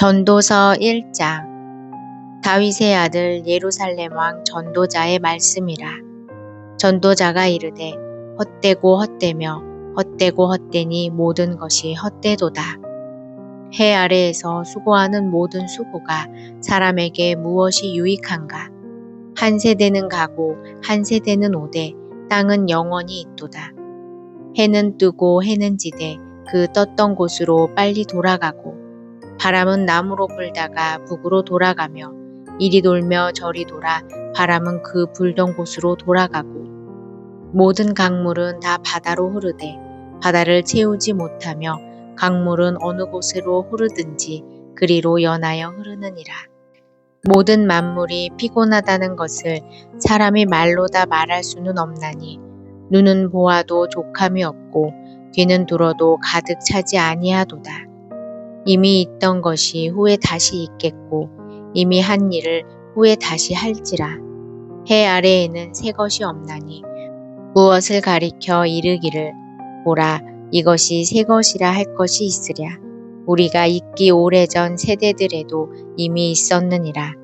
전도서 1장. 다윗의 아들 예루살렘 왕 전도자의 말씀이라. 전도자가 이르되 헛되고 헛되며 헛되고 헛되니 모든 것이 헛되도다. 해 아래에서 수고하는 모든 수고가 사람에게 무엇이 유익한가? 한 세대는 가고 한 세대는 오되 땅은 영원히 있도다. 해는 뜨고 해는 지되 그 떴던 곳으로 빨리 돌아가고 바람은 남으로 불다가 북으로 돌아가며 이리 돌며 저리 돌아 바람은 그 불던 곳으로 돌아가고 모든 강물은 다 바다로 흐르되 바다를 채우지 못하며 강물은 어느 곳으로 흐르든지 그리로 연하여 흐르느니라. 모든 만물이 피곤하다는 것을 사람이 말로 다 말할 수는 없나니 눈은 보아도 족함이 없고 귀는 들어도 가득 차지 아니하도다. 이미 있던 것이 후에 다시 있겠고 이미 한 일을 후에 다시 할지라. 해 아래에는 새 것이 없나니 무엇을 가리켜 이르기를 보라 이것이 새 것이라 할 것이 있으랴. 우리가 있기 오래전 세대들에도 이미 있었느니라.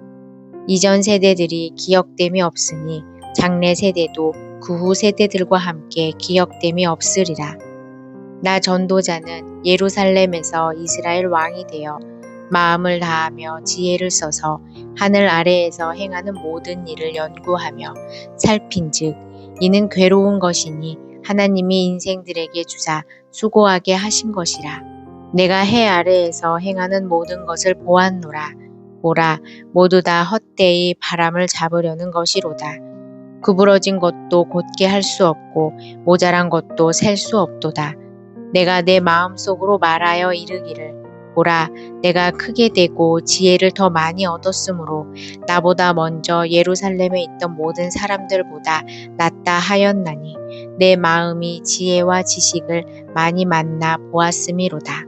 이전 세대들이 기억됨이 없으니 장래 세대도 그 후 세대들과 함께 기억됨이 없으리라. 나 전도자는 예루살렘에서 이스라엘 왕이 되어 마음을 다하며 지혜를 써서 하늘 아래에서 행하는 모든 일을 연구하며 살핀즉 이는 괴로운 것이니 하나님이 인생들에게 주사 수고하게 하신 것이라. 내가 해 아래에서 행하는 모든 것을 보았노라. 보라 모두 다 헛되이 바람을 잡으려는 것이로다. 구부러진 것도 곧게 할 수 없고 모자란 것도 셀 수 없도다. 내가 내 마음속으로 말하여 이르기를 보라 내가 크게 되고 지혜를 더 많이 얻었으므로 나보다 먼저 예루살렘에 있던 모든 사람들보다 낫다 하였나니 내 마음이 지혜와 지식을 많이 만나 보았음이로다.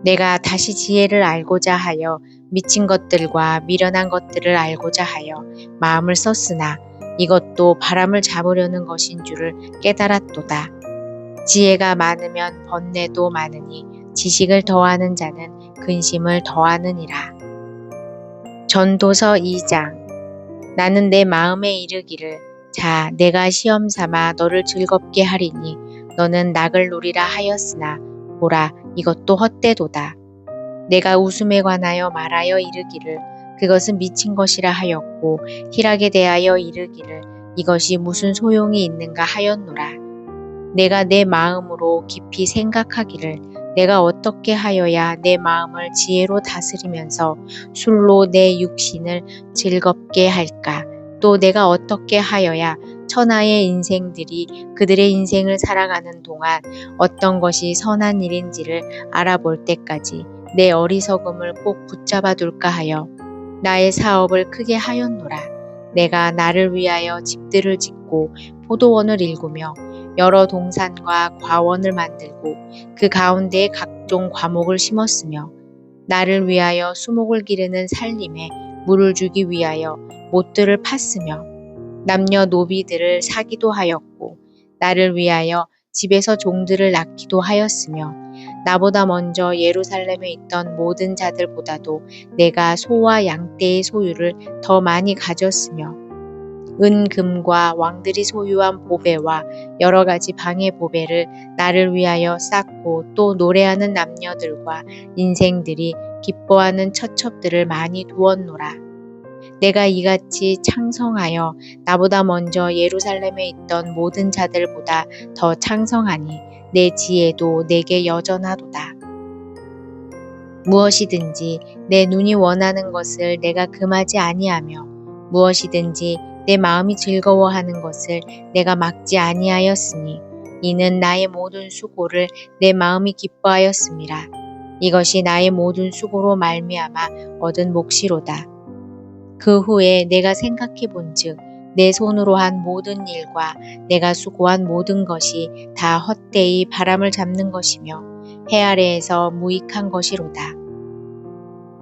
내가 다시 지혜를 알고자 하여 미친 것들과 미련한 것들을 알고자 하여 마음을 썼으나 이것도 바람을 잡으려는 것인 줄을 깨달았도다. 지혜가 많으면 번뇌도 많으니 지식을 더하는 자는 근심을 더하느니라. 전도서 2장. 나는 내 마음에 이르기를 자 내가 시험 삼아 너를 즐겁게 하리니 너는 낙을 누리라 하였으나 보라 이것도 헛되도다. 내가 웃음에 관하여 말하여 이르기를 그것은 미친 것이라 하였고 희락에 대하여 이르기를 이것이 무슨 소용이 있는가 하였노라. 내가 내 마음으로 깊이 생각하기를 내가 어떻게 하여야 내 마음을 지혜로 다스리면서 술로 내 육신을 즐겁게 할까? 또 내가 어떻게 하여야 천하의 인생들이 그들의 인생을 살아가는 동안 어떤 것이 선한 일인지를 알아볼 때까지 내 어리석음을 꼭 붙잡아 둘까 하여 나의 사업을 크게 하였노라. 내가 나를 위하여 집들을 짓고 포도원을 일구며 여러 동산과 과원을 만들고 그 가운데에 각종 과목을 심었으며 나를 위하여 수목을 기르는 살림에 물을 주기 위하여 못들을 팠으며 남녀노비들을 사기도 하였고 나를 위하여 집에서 종들을 낳기도 하였으며 나보다 먼저 예루살렘에 있던 모든 자들보다도 내가 소와 양떼의 소유를 더 많이 가졌으며 은, 금과 왕들이 소유한 보배와 여러 가지 방의 보배를 나를 위하여 쌓고 또 노래하는 남녀들과 인생들이 기뻐하는 처첩들을 많이 두었노라. 내가 이같이 창성하여 나보다 먼저 예루살렘에 있던 모든 자들보다 더 창성하니 내 지혜도 내게 여전하도다. 무엇이든지 내 눈이 원하는 것을 내가 금하지 아니하며 무엇이든지 내 마음이 즐거워하는 것을 내가 막지 아니하였으니 이는 나의 모든 수고를 내 마음이 기뻐하였음이라. 이것이 나의 모든 수고로 말미암아 얻은 몫이로다. 그 후에 내가 생각해 본즉 내 손으로 한 모든 일과 내가 수고한 모든 것이 다 헛되이 바람을 잡는 것이며 해 아래에서 무익한 것이로다.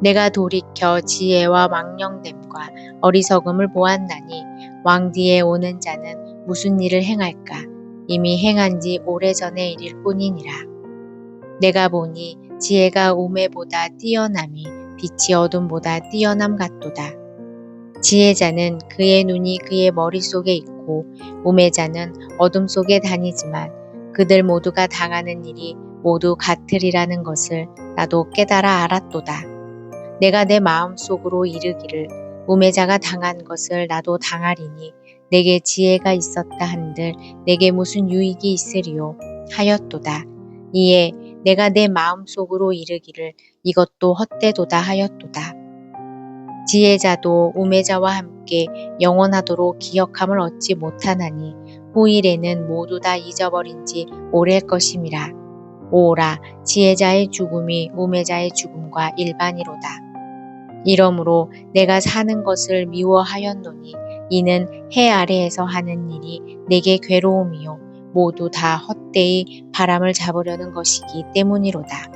내가 돌이켜 지혜와 망령됨과 어리석음을 보았나니 왕 뒤에 오는 자는 무슨 일을 행할까? 이미 행한 지 오래전의 일일 뿐이니라. 내가 보니 지혜가 우매보다 뛰어남이 빛이 어둠보다 뛰어남 같도다. 지혜자는 그의 눈이 그의 머릿속에 있고 우매자는 어둠 속에 다니지만 그들 모두가 당하는 일이 모두 같으리라는 것을 나도 깨달아 알았도다. 내가 내 마음속으로 이르기를 우매자가 당한 것을 나도 당하리니 내게 지혜가 있었다 한들 내게 무슨 유익이 있으리요 하였도다. 이에 내가 내 마음속으로 이르기를 이것도 헛되도다 하였도다. 지혜자도 우매자와 함께 영원하도록 기억함을 얻지 못하나니 후일에는 모두 다 잊어버린 지 오래일 것임이라. 오라 지혜자의 죽음이 우매자의 죽음과 일반이로다. 이러므로 내가 사는 것을 미워하였노니 이는 해 아래에서 하는 일이 내게 괴로움이요 모두 다 헛되이 바람을 잡으려는 것이기 때문이로다.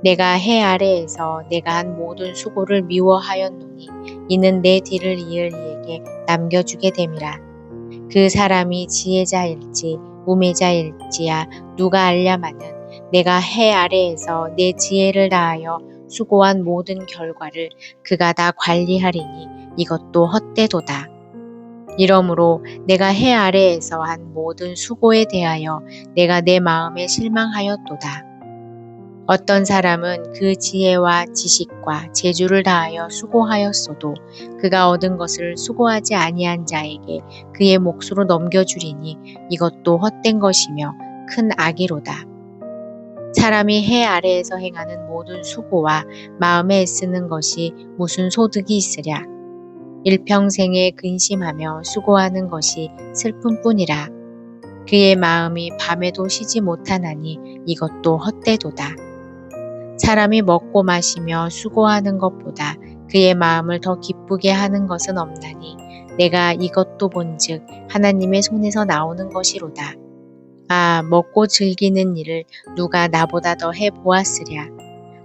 내가 해 아래에서 내가 한 모든 수고를 미워하였노니 이는 내 뒤를 이을 이에게 남겨주게 됨이라. 그 사람이 지혜자일지 우매자일지야 누가 알랴마는 내가 해 아래에서 내 지혜를 다하여 수고한 모든 결과를 그가 다 관리하리니 이것도 헛되도다. 이러므로 내가 해 아래에서 한 모든 수고에 대하여 내가 내 마음에 실망하였도다. 어떤 사람은 그 지혜와 지식과 재주를 다하여 수고하였어도 그가 얻은 것을 수고하지 아니한 자에게 그의 몫으로 넘겨주리니 이것도 헛된 것이며 큰 악이로다. 사람이 해 아래에서 행하는 모든 수고와 마음에 애쓰는 것이 무슨 소득이 있으랴. 일평생에 근심하며 수고하는 것이 슬픔뿐이라. 그의 마음이 밤에도 쉬지 못하나니 이것도 헛되도다. 사람이 먹고 마시며 수고하는 것보다 그의 마음을 더 기쁘게 하는 것은 없나니 내가 이것도 본즉 하나님의 손에서 나오는 것이로다. 아, 먹고 즐기는 일을 누가 나보다 더 해보았으랴.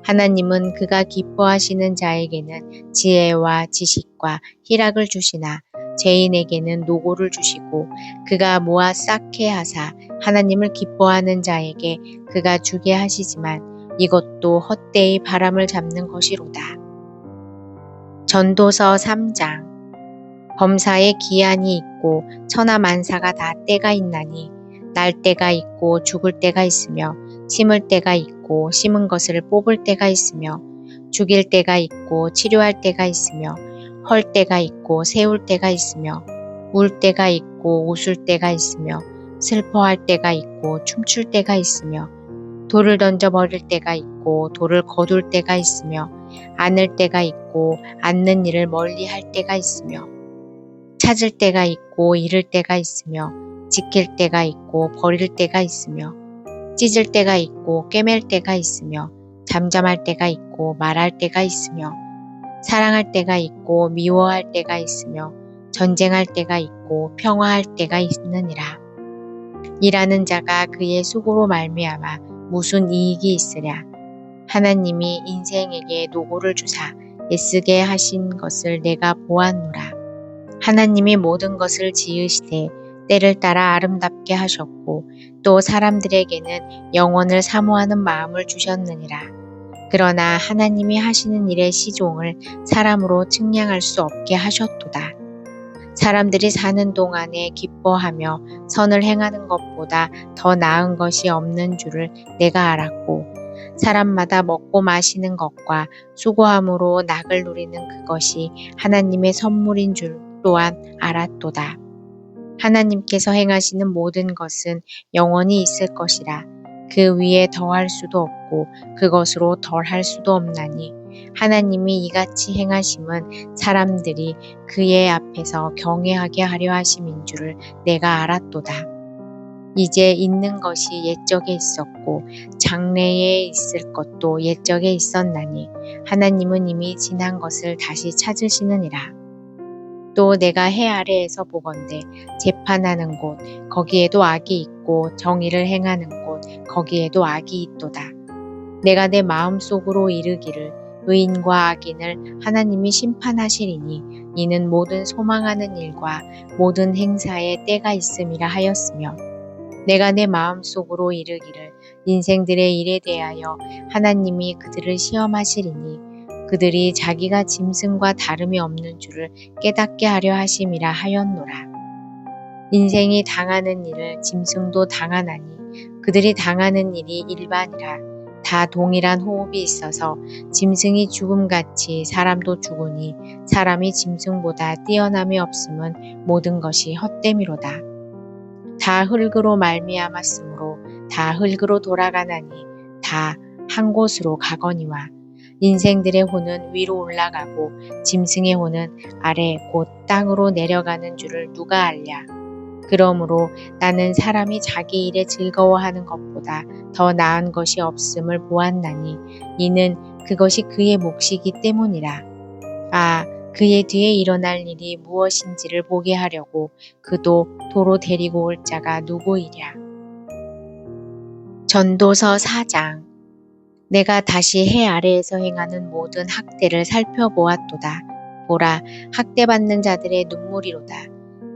하나님은 그가 기뻐하시는 자에게는 지혜와 지식과 희락을 주시나 죄인에게는 노고를 주시고 그가 모아 쌓게 하사 하나님을 기뻐하는 자에게 그가 주게 하시지만 이것도 헛되이 바람을 잡는 것이로다. 전도서 3장. 범사에 기한이 있고 천하만사가 다 때가 있나니 날 때가 있고 죽을 때가 있으며 심을 때가 있고 심은 것을 뽑을 때가 있으며 죽일 때가 있고 치료할 때가 있으며 헐 때가 있고 세울 때가 있으며 울 때가 있고 웃을 때가 있으며 슬퍼할 때가 있고 춤출 때가 있으며 돌을 던져버릴 때가 있고 돌을 거둘 때가 있으며 안을 때가 있고 앉는 일을 멀리 할 때가 있으며 찾을 때가 있고 잃을 때가 있으며 지킬 때가 있고 버릴 때가 있으며 찢을 때가 있고 꿰맬 때가 있으며 잠잠할 때가 있고 말할 때가 있으며 사랑할 때가 있고 미워할 때가 있으며 전쟁할 때가 있고 평화할 때가 있느니라. 일하는 자가 그의 수고로 말미암아 무슨 이익이 있으랴. 하나님이 인생에게 노고를 주사 애쓰게 하신 것을 내가 보았노라. 하나님이 모든 것을 지으시되 때를 따라 아름답게 하셨고 또 사람들에게는 영원을 사모하는 마음을 주셨느니라. 그러나 하나님이 하시는 일의 시종을 사람으로 측량할 수 없게 하셨도다. 사람들이 사는 동안에 기뻐하며 선을 행하는 것보다 더 나은 것이 없는 줄을 내가 알았고 사람마다 먹고 마시는 것과 수고함으로 낙을 누리는 그것이 하나님의 선물인 줄 또한 알았도다. 하나님께서 행하시는 모든 것은 영원히 있을 것이라. 그 위에 더할 수도 없고 그것으로 덜할 수도 없나니 하나님이 이같이 행하심은 사람들이 그의 앞에서 경외하게 하려 하심인 줄을 내가 알았도다. 이제 있는 것이 옛적에 있었고 장래에 있을 것도 옛적에 있었나니 하나님은 이미 지난 것을 다시 찾으시느니라. 또 내가 해 아래에서 보건대 재판하는 곳 거기에도 악이 있고 정의를 행하는 곳 거기에도 악이 있도다. 내가 내 마음속으로 이르기를 의인과 악인을 하나님이 심판하시리니 이는 모든 소망하는 일과 모든 행사에 때가 있음이라 하였으며 내가 내 마음속으로 이르기를 인생들의 일에 대하여 하나님이 그들을 시험하시리니 그들이 자기가 짐승과 다름이 없는 줄을 깨닫게 하려 하심이라 하였노라. 인생이 당하는 일을 짐승도 당하나니 그들이 당하는 일이 일반이라. 다 동일한 호흡이 있어서 짐승이 죽음같이 사람도 죽으니 사람이 짐승보다 뛰어남이 없음은 모든 것이 헛됨이로다. 다 흙으로 말미암았으므로 다 흙으로 돌아가나니 다 한 곳으로 가거니와 인생들의 혼은 위로 올라가고 짐승의 혼은 아래 곧 땅으로 내려가는 줄을 누가 알랴. 그러므로 나는 사람이 자기 일에 즐거워하는 것보다 더 나은 것이 없음을 보았나니 이는 그것이 그의 몫이기 때문이라. 아, 그의 뒤에 일어날 일이 무엇인지를 보게 하려고 그도 도로 데리고 올 자가 누구이랴. 전도서 4장. 내가 다시 해 아래에서 행하는 모든 학대를 살펴보았도다. 보라, 학대받는 자들의 눈물이로다.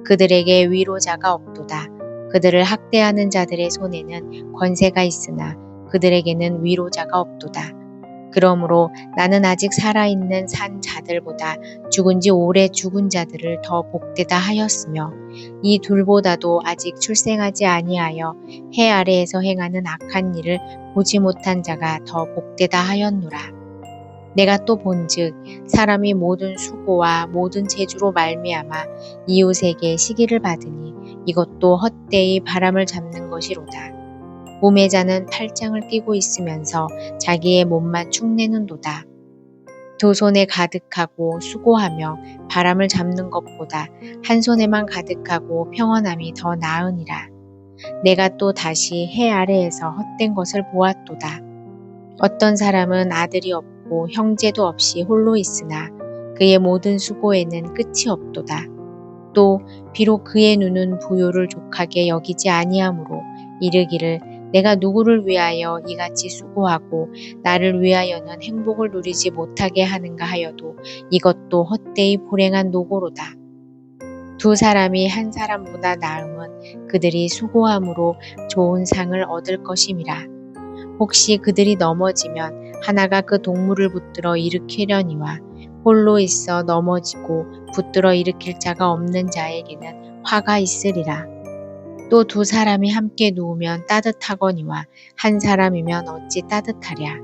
그들에게 위로자가 없도다. 그들을 학대하는 자들의 손에는 권세가 있으나 그들에게는 위로자가 없도다. 그러므로 나는 아직 살아있는 산 자들보다 죽은 지 오래 죽은 자들을 더 복되다 하였으며 이 둘보다도 아직 출생하지 아니하여 해 아래에서 행하는 악한 일을 보지 못한 자가 더 복되다 하였노라. 내가 또 본즉 사람이 모든 수고와 모든 재주로 말미암아 이웃에게 시기를 받으니 이것도 헛되이 바람을 잡는 것이로다. 우매자는 팔짱을 끼고 있으면서 자기의 몸만 축내는도다. 두 손에 가득하고 수고하며 바람을 잡는 것보다 한 손에만 가득하고 평안함이 더 나으니라. 내가 또 다시 해 아래에서 헛된 것을 보았도다. 어떤 사람은 아들이 없고 형제도 없이 홀로 있으나 그의 모든 수고에는 끝이 없도다. 또 비록 그의 눈은 부요를 족하게 여기지 아니하므로 이르기를 내가 누구를 위하여 이같이 수고하고 나를 위하여는 행복을 누리지 못하게 하는가 하여도 이것도 헛되이 불행한 노고로다. 두 사람이 한 사람보다 나음은 그들이 수고함으로 좋은 상을 얻을 것임이라. 혹시 그들이 넘어지면 하나가 그 동물을 붙들어 일으키려니와 홀로 있어 넘어지고 붙들어 일으킬 자가 없는 자에게는 화가 있으리라. 또 두 사람이 함께 누우면 따뜻하거니와 한 사람이면 어찌 따뜻하랴.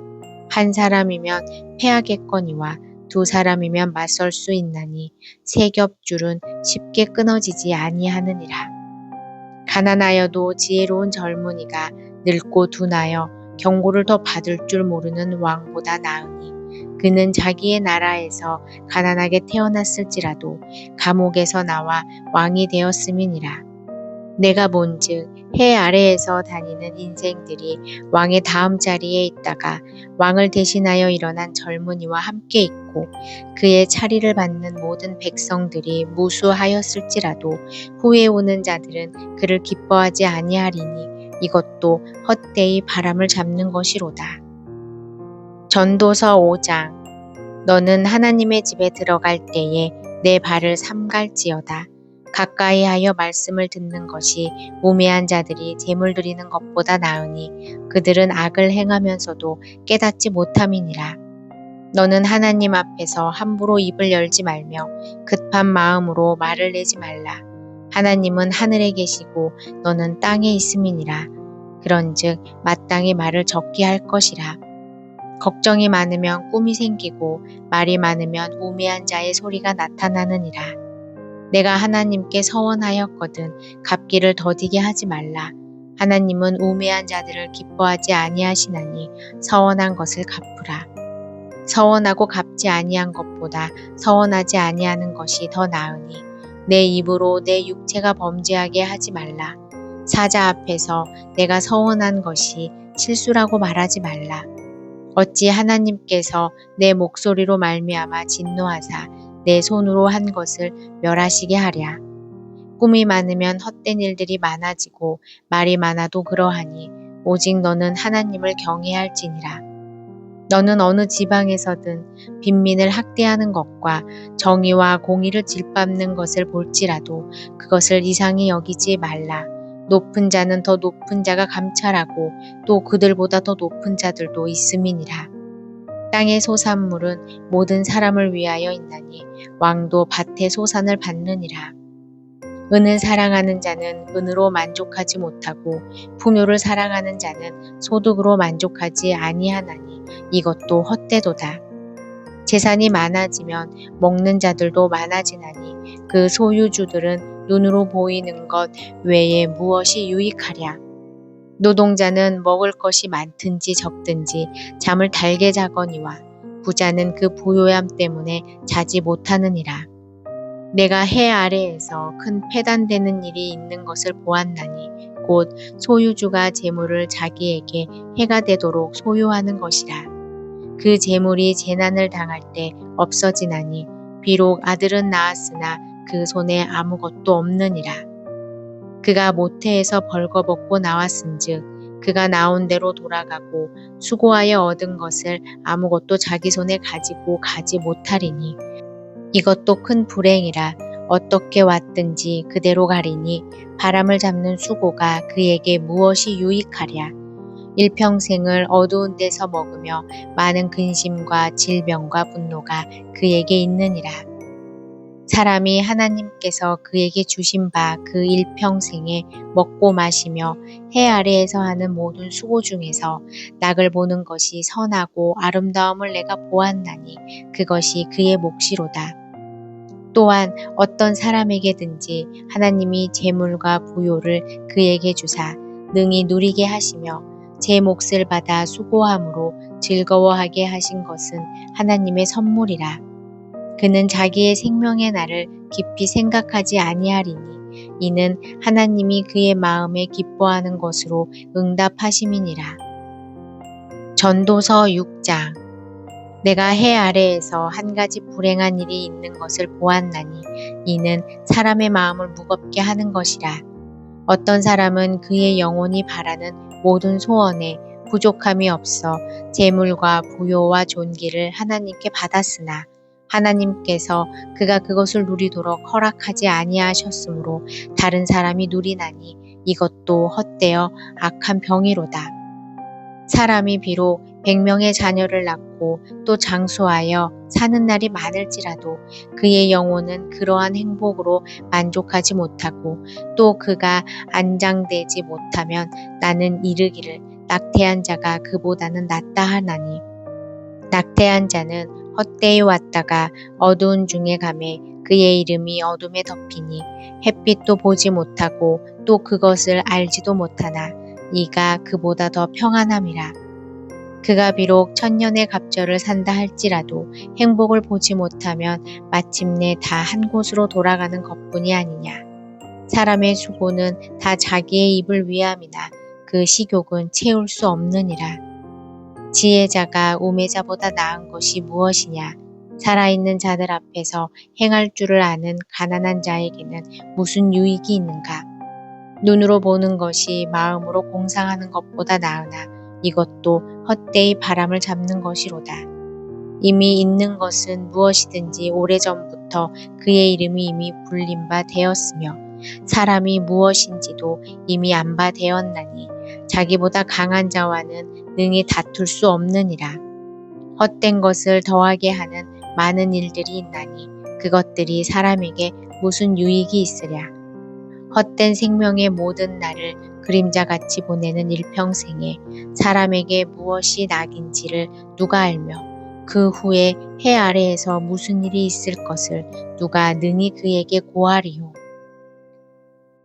한 사람이면 패하겠거니와 두 사람이면 맞설 수 있나니 세 겹줄은 쉽게 끊어지지 아니하느니라. 가난하여도 지혜로운 젊은이가 늙고 둔하여 경고를 더 받을 줄 모르는 왕보다 나으니 그는 자기의 나라에서 가난하게 태어났을지라도 감옥에서 나와 왕이 되었음이니라. 내가 본즉 해 아래에서 다니는 인생들이 왕의 다음 자리에 있다가 왕을 대신하여 일어난 젊은이와 함께 있고 그의 차리를 받는 모든 백성들이 무수하였을지라도 후에 오는 자들은 그를 기뻐하지 아니하리니 이것도 헛되이 바람을 잡는 것이로다. 전도서 5장. 너는 하나님의 집에 들어갈 때에 내 발을 삼갈지어다. 가까이 하여 말씀을 듣는 것이 우매한 자들이 재물 드리는 것보다 나으니 그들은 악을 행하면서도 깨닫지 못함이니라. 너는 하나님 앞에서 함부로 입을 열지 말며 급한 마음으로 말을 내지 말라. 하나님은 하늘에 계시고 너는 땅에 있음이니라. 그런즉 마땅히 말을 적게 할 것이라. 걱정이 많으면 꿈이 생기고 말이 많으면 우매한 자의 소리가 나타나느니라. 내가 하나님께 서원하였거든 갚기를 더디게 하지 말라. 하나님은 우매한 자들을 기뻐하지 아니하시나니 서원한 것을 갚으라. 서원하고 갚지 아니한 것보다 서원하지 아니하는 것이 더 나으니 내 입으로 내 육체가 범죄하게 하지 말라. 사자 앞에서 내가 서원한 것이 실수라고 말하지 말라. 어찌 하나님께서 내 목소리로 말미암아 진노하사 내 손으로 한 것을 멸하시게 하랴. 꿈이 많으면 헛된 일들이 많아지고 말이 많아도 그러하니 오직 너는 하나님을 경외할지니라. 너는 어느 지방에서든 빈민을 학대하는 것과 정의와 공의를 질밟는 것을 볼지라도 그것을 이상히 여기지 말라. 높은 자는 더 높은 자가 감찰하고 또 그들보다 더 높은 자들도 있음이니라. 땅의 소산물은 모든 사람을 위하여 있나니 왕도 밭의 소산을 받느니라. 은을 사랑하는 자는 은으로 만족하지 못하고 풍요를 사랑하는 자는 소득으로 만족하지 아니하나니 이것도 헛되도다. 재산이 많아지면 먹는 자들도 많아지나니 그 소유주들은 눈으로 보이는 것 외에 무엇이 유익하랴. 노동자는 먹을 것이 많든지 적든지 잠을 달게 자거니와 부자는 그 부요함 때문에 자지 못하느니라. 내가 해 아래에서 큰 패단되는 일이 있는 것을 보았나니 곧 소유주가 재물을 자기에게 해가 되도록 소유하는 것이라. 그 재물이 재난을 당할 때 없어지나니 비록 아들은 낳았으나 그 손에 아무것도 없느니라. 그가 모태에서 벌거벗고 나왔은즉 그가 나온 대로 돌아가고 수고하여 얻은 것을 아무것도 자기 손에 가지고 가지 못하리니 이것도 큰 불행이라. 어떻게 왔든지 그대로 가리니 바람을 잡는 수고가 그에게 무엇이 유익하랴. 일평생을 어두운 데서 먹으며 많은 근심과 질병과 분노가 그에게 있느니라. 사람이 하나님께서 그에게 주신 바 그 일평생에 먹고 마시며 해 아래에서 하는 모든 수고 중에서 낙을 보는 것이 선하고 아름다움을 내가 보았나니 그것이 그의 몫이로다. 또한 어떤 사람에게든지 하나님이 재물과 부요를 그에게 주사 능히 누리게 하시며 제 몫을 받아 수고함으로 즐거워하게 하신 것은 하나님의 선물이라. 그는 자기의 생명의 날을 깊이 생각하지 아니하리니 이는 하나님이 그의 마음에 기뻐하는 것으로 응답하심이니라. 전도서 6장. 내가 해 아래에서 한 가지 불행한 일이 있는 것을 보았나니 이는 사람의 마음을 무겁게 하는 것이라. 어떤 사람은 그의 영혼이 바라는 모든 소원에 부족함이 없어 재물과 부요와 존귀를 하나님께 받았으나 하나님께서 그가 그것을 누리도록 허락하지 아니하셨으므로 다른 사람이 누리나니 이것도 헛되어 악한 병이로다. 사람이 비록 100명의 자녀를 낳고 또 장수하여 사는 날이 많을지라도 그의 영혼은 그러한 행복으로 만족하지 못하고 또 그가 안장되지 못하면 나는 이르기를 낙태한 자가 그보다는 낫다 하나니 낙태한 자는 헛되이 왔다가 어두운 중에 가매 그의 이름이 어둠에 덮이니 햇빛도 보지 못하고 또 그것을 알지도 못하나 이가 그보다 더 평안함이라. 그가 비록 천년의 갑절을 산다 할지라도 행복을 보지 못하면 마침내 다 한 곳으로 돌아가는 것뿐이 아니냐. 사람의 수고는 다 자기의 입을 위함이나 그 식욕은 채울 수 없느니라. 지혜자가 우매자보다 나은 것이 무엇이냐. 살아있는 자들 앞에서 행할 줄을 아는 가난한 자에게는 무슨 유익이 있는가. 눈으로 보는 것이 마음으로 공상하는 것보다 나으나 이것도 헛되이 바람을 잡는 것이로다. 이미 있는 것은 무엇이든지 오래전부터 그의 이름이 이미 불린 바 되었으며 사람이 무엇인지도 이미 안 바 되었나니 자기보다 강한 자와는 능히 다툴 수 없느니라. 헛된 것을 더하게 하는 많은 일들이 있나니 그것들이 사람에게 무슨 유익이 있으랴. 헛된 생명의 모든 날을 그림자같이 보내는 일평생에 사람에게 무엇이 낙인지를 누가 알며 그 후에 해 아래에서 무슨 일이 있을 것을 누가 능히 그에게 고하리요.